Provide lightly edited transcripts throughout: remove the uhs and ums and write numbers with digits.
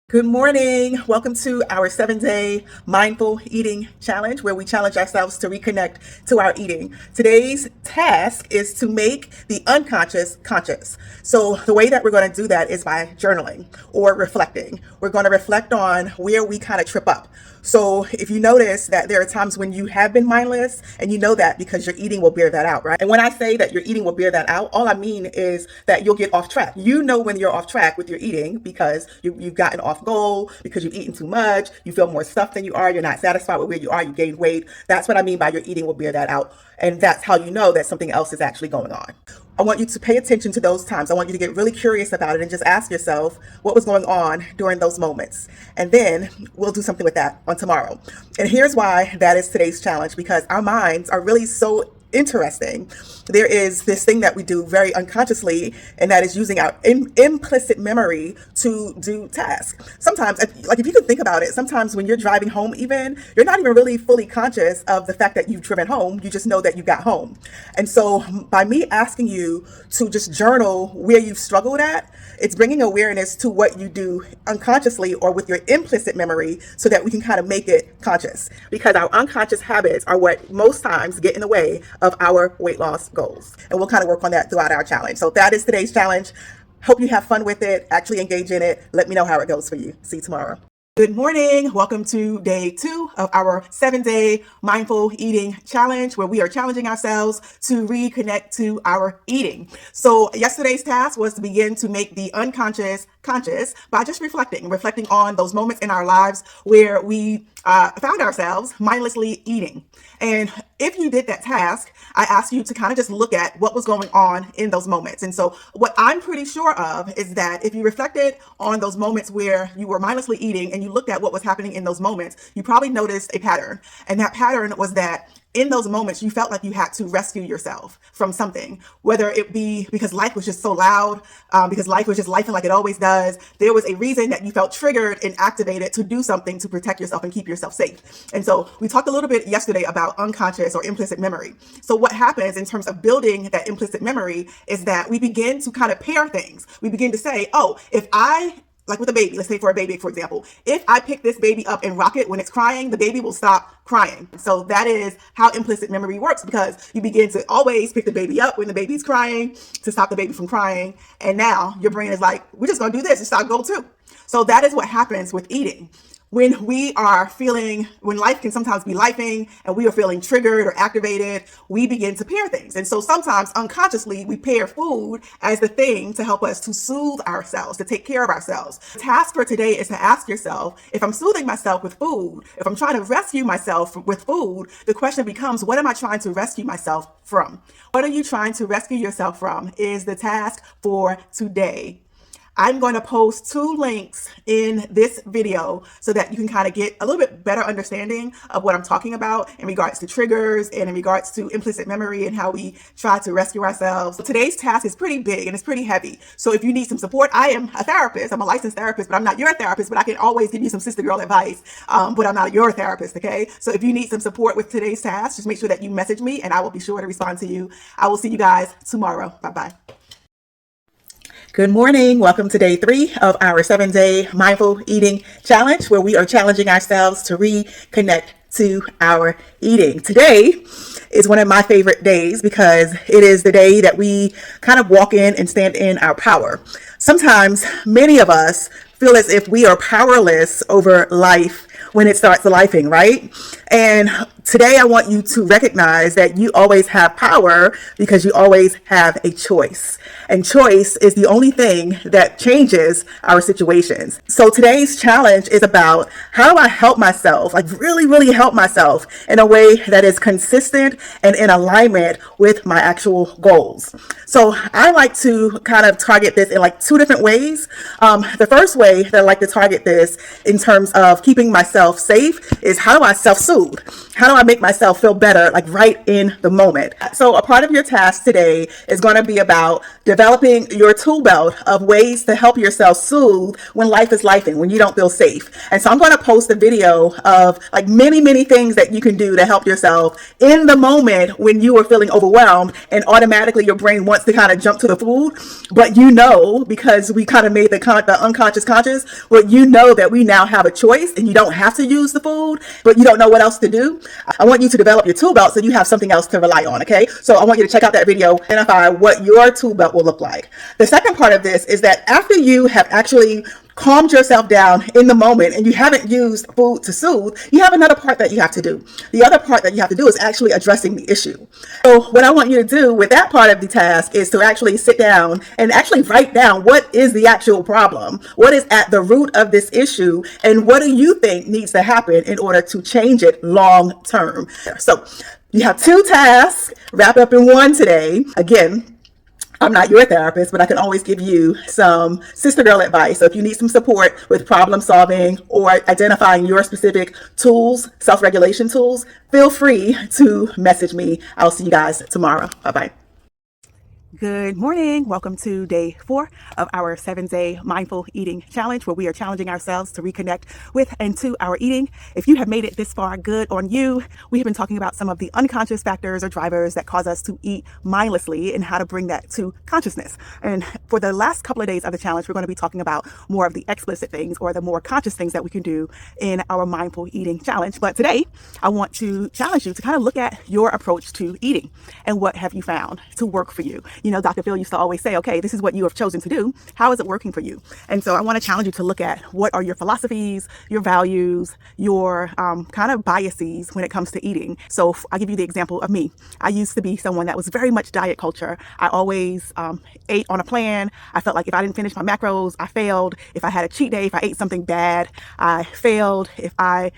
Good morning. Welcome to our 7-day mindful eating challenge where we challenge ourselves to reconnect to our eating. Today's task is to make the unconscious conscious. So the way that we're going to do that is by journaling or reflecting. We're going to reflect on where we kind of trip up. So if you notice that there are times when you have been mindless, and you know that because your eating will bear that out, right? And when I say that your eating will bear that out, all I mean is that you'll get off track. You know when you're off track with your eating because you've gotten off goal, because you've eaten too much, you feel more stuffed than you are, you're not satisfied with where you are, you gained weight. That's what I mean by your eating will bear that out. And that's how you know that something else is actually going on. I want you to pay attention to those times. I want you to get really curious about it and just ask yourself what was going on during those moments. And then we'll do something with that on tomorrow. And here's why that is today's challenge, because our minds are really so interesting. There is this thing that we do very unconsciously, and that is using our implicit memory to do tasks. Sometimes, like if you can think about it, sometimes when you're driving home even, you're not even really fully conscious of the fact that you've driven home. You just know that you got home. And so by me asking you to just journal where you've struggled at, it's bringing awareness to what you do unconsciously or with your implicit memory so that we can kind of make it conscious. Because our unconscious habits are what most times get in the way of our weight loss goals. And we'll kind of work on that throughout our challenge. So that is today's challenge. Hope you have fun with it, actually engage in it. Let me know how it goes for you. See you tomorrow. Good morning. Welcome to day 2 of our 7-day mindful eating challenge, where we are challenging ourselves to reconnect to our eating. So yesterday's task was to begin to make the unconscious conscious by just reflecting on those moments in our lives where we found ourselves mindlessly eating. And if you did that task, I asked you to kind of just look at what was going on in those moments. And so what I'm pretty sure of is that if you reflected on those moments where you were mindlessly eating and you looked at what was happening in those moments, you probably noticed a pattern. And that pattern was that in those moments, you felt like you had to rescue yourself from something, whether it be because life was just so loud, because life was just lifing like it always does. There was a reason that you felt triggered and activated to do something to protect yourself and keep yourself safe. And so we talked a little bit yesterday about unconscious or implicit memory. So what happens in terms of building that implicit memory is that we begin to kind of pair things. We begin to say, oh, if I like with a baby, let's say for a baby, for example, if I pick this baby up and rock it when it's crying, the baby will stop crying. So that is how implicit memory works, because you begin to always pick the baby up when the baby's crying to stop the baby from crying. And now your brain is like, we're just going to do this and stop go too. So that is what happens with eating. When life can sometimes be lifing and we are feeling triggered or activated, we begin to pair things. And so sometimes unconsciously we pair food as the thing to help us to soothe ourselves, to take care of ourselves. The task for today is to ask yourself, if I'm soothing myself with food, if I'm trying to rescue myself with food, the question becomes, what am I trying to rescue myself from? What are you trying to rescue yourself from is the task for today. I'm going to post 2 links in this video so that you can kind of get a little bit better understanding of what I'm talking about in regards to triggers and in regards to implicit memory and how we try to rescue ourselves. So today's task is pretty big and it's pretty heavy. So if you need some support, I am a therapist. I'm a licensed therapist, but I'm not your therapist, but I can always give you some sister girl advice, but I'm not your therapist, okay? So if you need some support with today's task, just make sure that you message me and I will be sure to respond to you. I will see you guys tomorrow. Bye-bye. Good morning. Welcome to day 3 of our 7-day mindful eating challenge, where we are challenging ourselves to reconnect to our eating. Today is one of my favorite days because it is the day that we kind of walk in and stand in our power. Sometimes many of us feel as if we are powerless over life when it starts lifing, right? And today I want you to recognize that you always have power because you always have a choice. And choice is the only thing that changes our situations. So today's challenge is about, how do I help myself, like really help myself in a way that is consistent and in alignment with my actual goals. So I like to kind of target this in like 2 different ways. The first way that I like to target this in terms of keeping myself safe is, how do I self-soothe? How do I make myself feel better, like right in the moment. So a part of your task today is going to be about developing your tool belt of ways to help yourself soothe when life is lifing, when you don't feel safe. And so I'm going to post a video of like many things that you can do to help yourself in the moment when you are feeling overwhelmed and automatically your brain wants to kind of jump to the food. But you know, because we kind of made the unconscious conscious, well, you know that we now have a choice and you don't have to use the food, but you don't know what else to do. I want you to develop your tool belt so you have something else to rely on, okay? So I want you to check out that video, identify what your tool belt will look like. The second part of this is that after you have actually calmed yourself down in the moment and you haven't used food to soothe, you have another part that you have to do. The other part that you have to do is actually addressing the issue. So what I want you to do with that part of the task is to actually sit down and actually write down what is the actual problem, what is at the root of this issue, and what do you think needs to happen in order to change it long term. So you have two tasks wrapped up in one today. Again, I'm not your therapist, but I can always give you some sister girl advice. So if you need some support with problem solving or identifying your specific tools, self-regulation tools, feel free to message me. I'll see you guys tomorrow. Bye-bye. Good morning. Welcome to day 4 of our 7-day mindful eating challenge, where we are challenging ourselves to reconnect with and to our eating. If you have made it this far, good on you. We have been talking about some of the unconscious factors or drivers that cause us to eat mindlessly and how to bring that to consciousness. And for the last couple of days of the challenge, we're going to be talking about more of the explicit things or the more conscious things that we can do in our mindful eating challenge. But today, I want to challenge you to kind of look at your approach to eating and what have you found to work for you. You know, Dr. Phil used to always say, okay, this is what you have chosen to do. How is it working for you? And so I want to challenge you to look at what are your philosophies, your values, your kind of biases when it comes to eating. So I'll give you the example of me. I used to be someone that was very much diet culture. I always ate on a plan. I felt like if I didn't finish my macros, I failed. If I had a cheat day, if I ate something bad, I failed. If I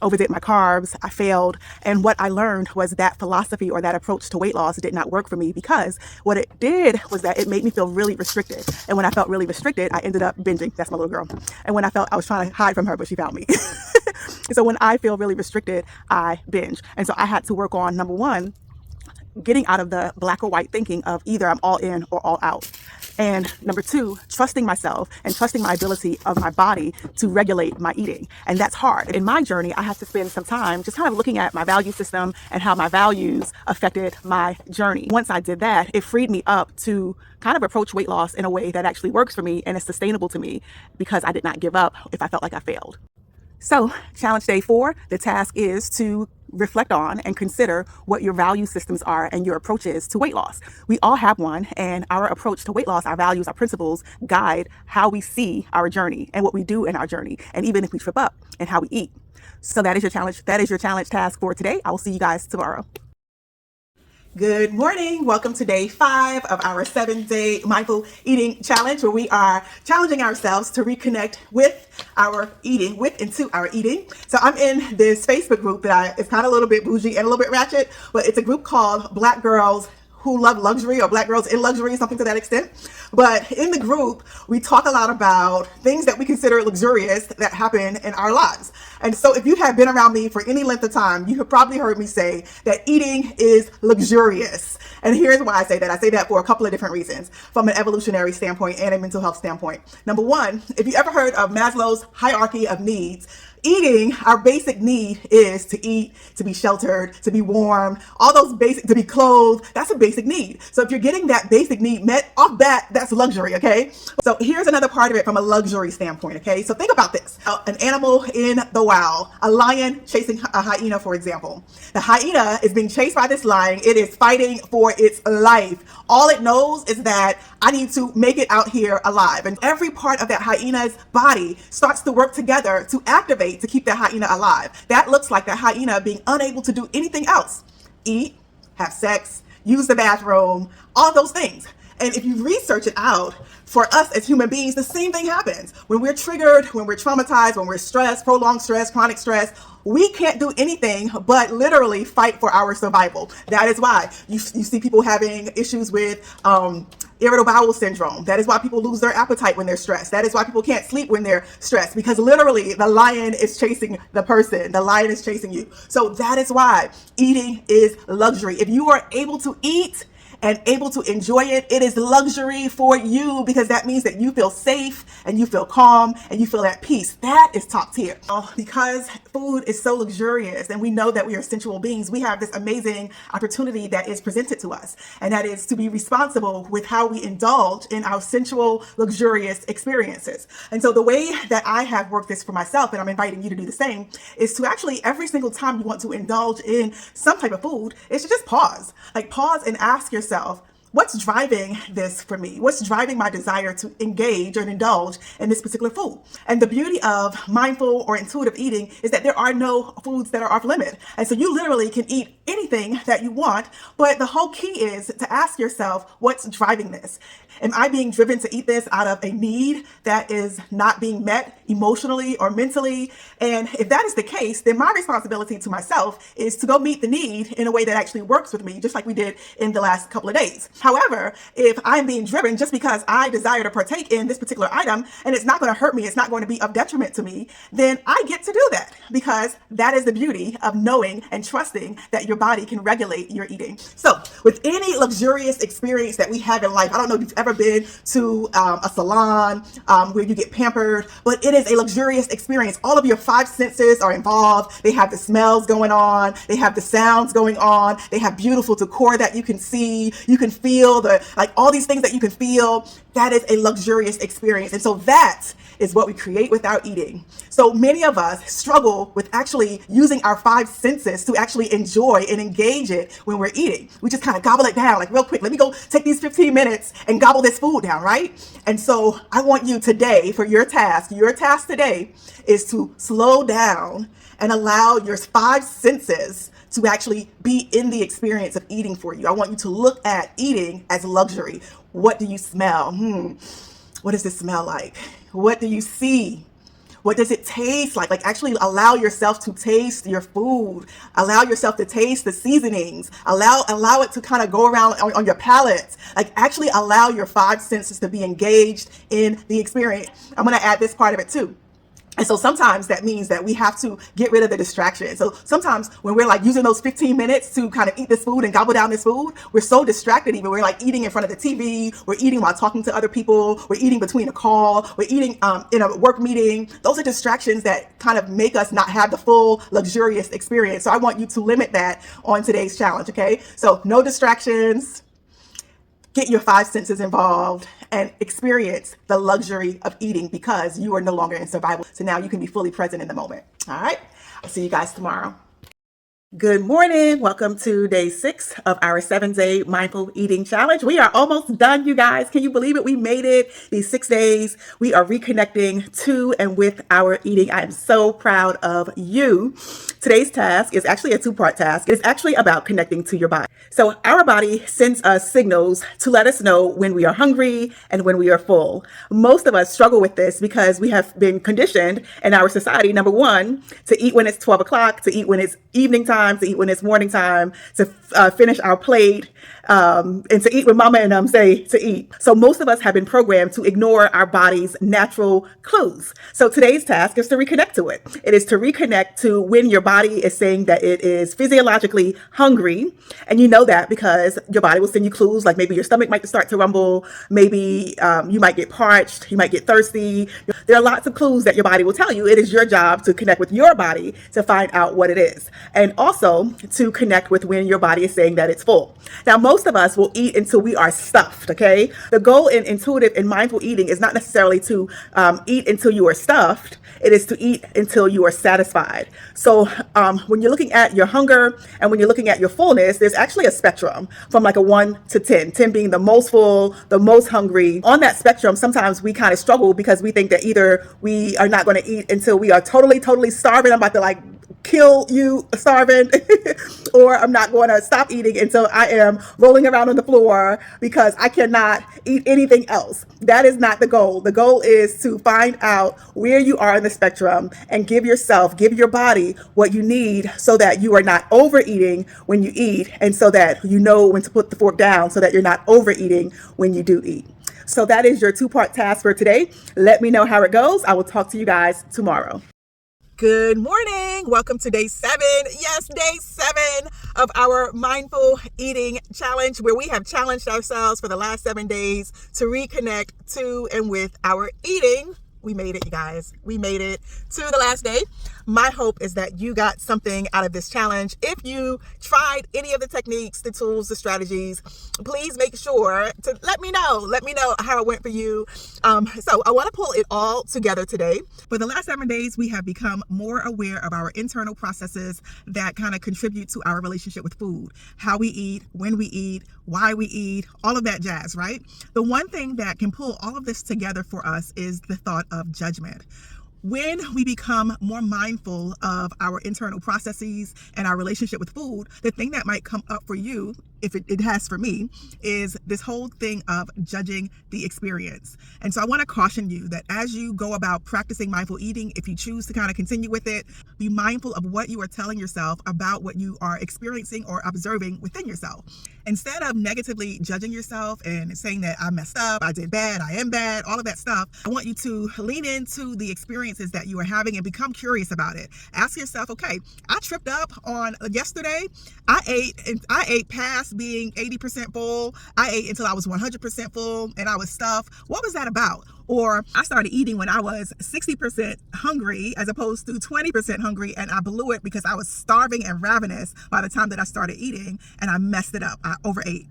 overdid my carbs, I failed. And what I learned was that philosophy or that approach to weight loss did not work for me, because what it did was that it made me feel really restricted. And when I felt really restricted, I ended up binging. That's my little girl. And when I felt I was trying to hide from her, but she found me. So when I feel really restricted, I binge. And so I had to work on, number one, getting out of the black or white thinking of either I'm all in or all out. And number two, trusting myself and trusting my ability of my body to regulate my eating. And that's hard. In my journey, I have to spend some time just kind of looking at my value system and how my values affected my journey. Once I did that, it freed me up to kind of approach weight loss in a way that actually works for me and is sustainable to me, because I did not give up if I felt like I failed. So challenge day 4, the task is to reflect on and consider what your value systems are and your approaches to weight loss. We all have one, and our approach to weight loss, our values, our principles guide how we see our journey and what we do in our journey, and even if we trip up, and how we eat. So that is your challenge. That is your challenge task for today. I will see you guys tomorrow. Good morning. Welcome to day 5 of our 7-day mindful eating challenge, where we are challenging ourselves to reconnect with our eating, with and to our eating. So I'm in this Facebook group that it's kind of a little bit bougie and a little bit ratchet, but it's a group called Black Girls Who Love Luxury, or Black Girls in Luxury, something to that extent. But in the group, we talk a lot about things that we consider luxurious that happen in our lives. And so if you have been around me for any length of time, you have probably heard me say that eating is luxurious. And here's why I say that. I say that for a couple of different reasons, from an evolutionary standpoint and a mental health standpoint. Number one, if you ever heard of Maslow's hierarchy of needs, eating, our basic need is to eat, to be sheltered, to be warm, all those basic, to be clothed. That's a basic need. So if you're getting that basic need met off bat, that's luxury, okay? So here's another part of it from a luxury standpoint, okay? So think about this. An animal in the wild, a lion chasing a hyena, for example. The hyena is being chased by this lion. It is fighting for its life. All it knows is that I need to make it out here alive. And every part of that hyena's body starts to work together to activate to keep that hyena alive. That looks like that hyena being unable to do anything else. Eat, have sex, use the bathroom, all those things. And if you research it out, for us as human beings, the same thing happens. When we're triggered, when we're traumatized, when we're stressed, prolonged stress, chronic stress, we can't do anything but literally fight for our survival. That is why you see people having issues with irritable bowel syndrome. That is why people lose their appetite when they're stressed. That is why people can't sleep when they're stressed, because literally the lion is chasing the person. The lion is chasing you. So that is why eating is luxury. If you are able to eat and able to enjoy it, it is luxury for you, because that means that you feel safe and you feel calm and you feel at peace. That is top tier. Because food is so luxurious and we know that we are sensual beings, we have this amazing opportunity that is presented to us, and that is to be responsible with how we indulge in our sensual, luxurious experiences. And so the way that I have worked this for myself, and I'm inviting you to do the same, is to actually, every single time you want to indulge in some type of food, is to just pause. Like, pause and ask yourself, what's driving this for me? What's driving my desire to engage or indulge in this particular food? And the beauty of mindful or intuitive eating is that there are no foods that are off limit. And so you literally can eat anything that you want, but the whole key is to ask yourself, what's driving this? Am I being driven to eat this out of a need that is not being met emotionally or mentally? And if that is the case, then my responsibility to myself is to go meet the need in a way that actually works with me, just like we did in the last couple of days. However, if I'm being driven just because I desire to partake in this particular item and it's not going to hurt me, it's not going to be of detriment to me, then I get to do that, because that is the beauty of knowing and trusting that your body can regulate your eating. So with any luxurious experience that we have in life, I don't know if you've ever been to a salon where you get pampered, but it is a luxurious experience. All of your five senses are involved. They have the smells going on. They have the sounds going on. They have beautiful decor that you can see. You can feel all these things that you can feel. That is a luxurious experience. And so that is what we create with our eating. So many of us struggle with actually using our five senses to actually enjoy and engage it when we're eating. We just kind of gobble it down, like, real quick. Let me go take these 15 minutes and gobble this food down, right? And so I want you today, for your task today is to slow down and allow your five senses to actually be in the experience of eating for you. I want you to look at eating as luxury. What do you smell? What does this smell like? What do you see? What does it taste like? Like, actually allow yourself to taste your food. Allow yourself to taste the seasonings. Allow it to kind of go around on your palate. Like, actually allow your five senses to be engaged in the experience. I'm going to add this part of it too. And so sometimes that means that we have to get rid of the distraction. So sometimes when we're like using those 15 minutes to kind of eat this food and gobble down this food, we're so distracted. Even we're like eating in front of the TV, we're eating while talking to other people, we're eating between a call, we're eating in a work meeting. Those are distractions that kind of make us not have the full luxurious experience. So I want you to limit that on today's challenge, okay? So no distractions. Get your five senses involved and experience the luxury of eating, because you are no longer in survival. So now you can be fully present in the moment. All right. I'll see you guys tomorrow. Good morning. Welcome to day 6 of our 7-day mindful eating challenge. We are almost done, you guys. Can you believe it? We made it. These 6 days, we are reconnecting to and with our eating. I am so proud of you. Today's task is actually a 2-part task. It's actually about connecting to your body. So our body sends us signals to let us know when we are hungry and when we are full. Most of us struggle with this because we have been conditioned in our society, number one, to eat when it's 12 o'clock, to eat when it's evening time, to eat when it's morning time, to finish our plate, and to eat when mama and them say to eat. So most of us have been programmed to ignore our body's natural clues. So today's task is to reconnect to it. It is to reconnect to when your body is saying that it is physiologically hungry. And you know that because your body will send you clues, like maybe your stomach might start to rumble, maybe you might get parched, you might get thirsty. There are lots of clues that your body will tell you. It is your job to connect with your body to find out what it is. And also to connect with when your body is saying that it's full. Now, most of us will eat until we are stuffed, okay? The goal in intuitive and mindful eating is not necessarily to eat until you are stuffed. It is to eat until you are satisfied. So when you're looking at your hunger and when you're looking at your fullness, there's actually a spectrum from like a 1 to 10, 10 being the most full, the most hungry. On that spectrum, sometimes we kind of struggle because we think that either we are not going to eat until we are totally starving. I'm about to like kill you starving or I'm not going to stop eating until I am rolling around on the floor because I cannot eat anything else. That is not the goal. The goal is to find out where you are in the spectrum and give your body what you need so that you are not overeating when you eat, and so that you know when to put the fork down so that you're not overeating when you do eat. So that is your two-part task for today. Let me know how it goes. I will talk to you guys tomorrow. Good morning. Welcome to day 7. Yes, day 7 of our mindful eating challenge, where we have challenged ourselves for the last 7 days to reconnect to and with our eating. We made it, you guys. We made it to the last day. My hope is that you got something out of this challenge. If you tried any of the techniques, the tools, the strategies, please make sure to let me know. Let me know how it went for you. So I want to pull it all together today. For the last 7 days, we have become more aware of our internal processes that kind of contribute to our relationship with food, how we eat, when we eat, why we eat, all of that jazz, right? The one thing that can pull all of this together for us is the thought of judgment. When we become more mindful of our internal processes and our relationship with food, the thing that might come up for you, if it has for me, is this whole thing of judging the experience. And so I want to caution you that as you go about practicing mindful eating, if you choose to kind of continue with it, be mindful of what you are telling yourself about what you are experiencing or observing within yourself. Instead of negatively judging yourself and saying that I messed up, I did bad, I am bad, all of that stuff, I want you to lean into the experiences that you are having and become curious about it. Ask yourself, okay, I tripped up on yesterday. I ate past being 80% full. I ate until I was 100% full and I was stuffed. What was that about? Or I started eating when I was 60% hungry as opposed to 20% hungry, and I blew it because I was starving and ravenous by the time that I started eating, and I messed it up. I overate.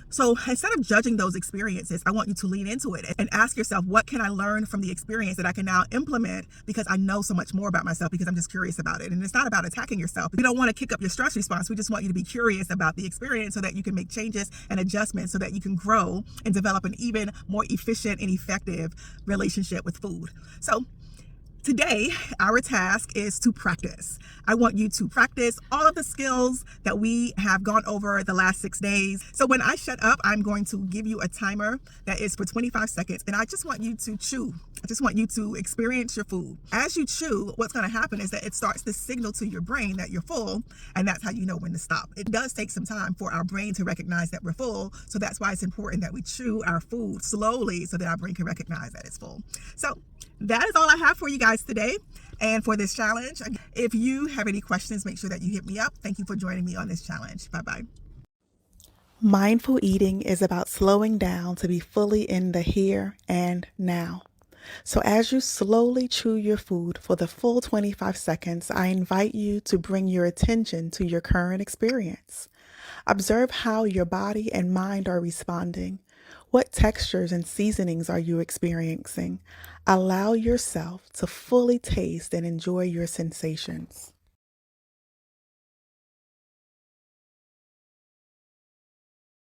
So instead of judging those experiences, I want you to lean into it and ask yourself, what can I learn from the experience that I can now implement because I know so much more about myself because I'm just curious about it. And it's not about attacking yourself. We don't want to kick up your stress response. We just want you to be curious about the experience so that you can make changes and adjustments so that you can grow and develop an even more efficient and effective relationship with food. So today, our task is to practice. I want you to practice all of the skills that we have gone over the last 6 days. So when I shut up, I'm going to give you a timer that is for 25 seconds. And I just want you to chew. I just want you to experience your food. As you chew, what's going to happen is that it starts to signal to your brain that you're full. And that's how you know when to stop. It does take some time for our brain to recognize that we're full. So that's why it's important that we chew our food slowly so that our brain can recognize that it's full. So that is all I have for you guys today and for this challenge. If you have any questions, make sure that you hit me up. Thank you for joining me on this challenge. Bye-bye. Mindful eating is about slowing down to be fully in the here and now. So as you slowly chew your food for the full 25 seconds, I invite you to bring your attention to your current experience. Observe how your body and mind are responding. What textures and seasonings are you experiencing? Allow yourself to fully taste and enjoy your sensations.